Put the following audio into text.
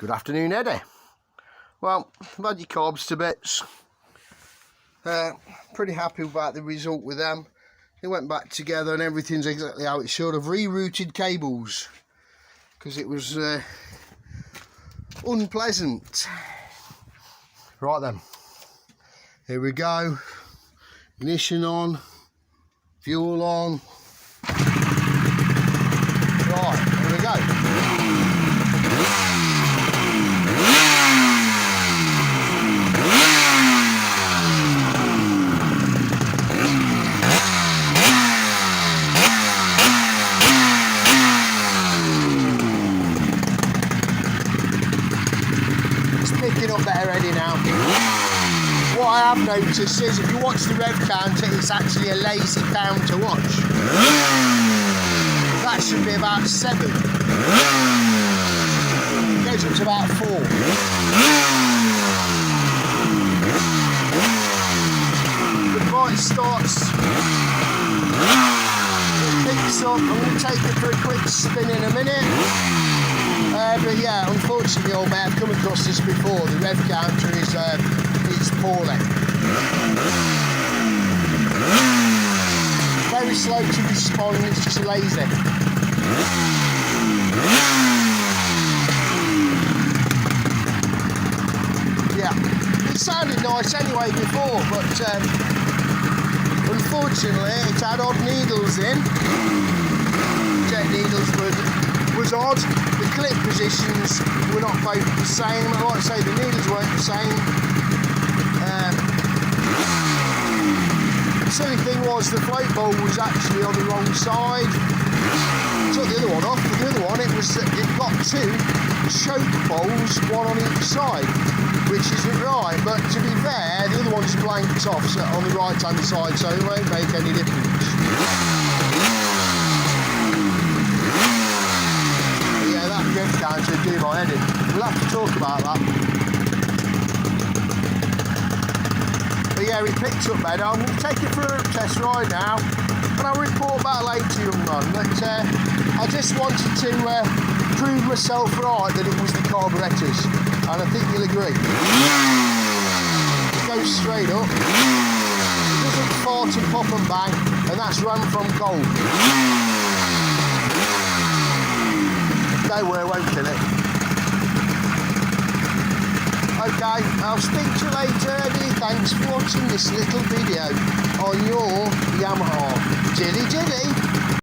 Good afternoon, Eddie. Well, I've had your carbs to bits. Pretty happy about the result with them. They went back together and everything's exactly how it should have. Rerouted cables because it was unpleasant. Right then, here we go. Ignition on, fuel on. Right, here we go. Picking up better Eddie now. What I have noticed is if you watch the rev counter, it's actually a lazy count to watch. That should be about 7. It goes up to about 4. The bike starts, it picks up. I'm going to take it for a quick spin in a minute. But yeah, unfortunately, old mate, I've come across this before. The rev counter is poorly. Very slow to respond. It's just lazy. Yeah, it sounded nice anyway before, but unfortunately, it had odd needles in. Jet needles was odd. The clip positions were not both the same. Like I say, the needles weren't the same. The silly thing was the float bowl was actually on the wrong side. Took the other one off, but the other one it got 2 choke bowls, one on each side, which isn't right. But to be fair, the other one's blanked off on the right hand side, so it won't make any difference. Rev counter do my head in. We'll have to talk about that. But yeah, we picked up better. I'm going to take it for a test ride now, and I'll report back later, young man. But I just wanted to prove myself right that it was the carburettors, and I think you'll agree. It goes straight up. It doesn't fart and pop and bang, and that's run from cold. Don't worry, I won't kill it. Okay, I'll speak to you later, Eddie. Thanks for watching this little video on your Yamaha. Jilly jilly.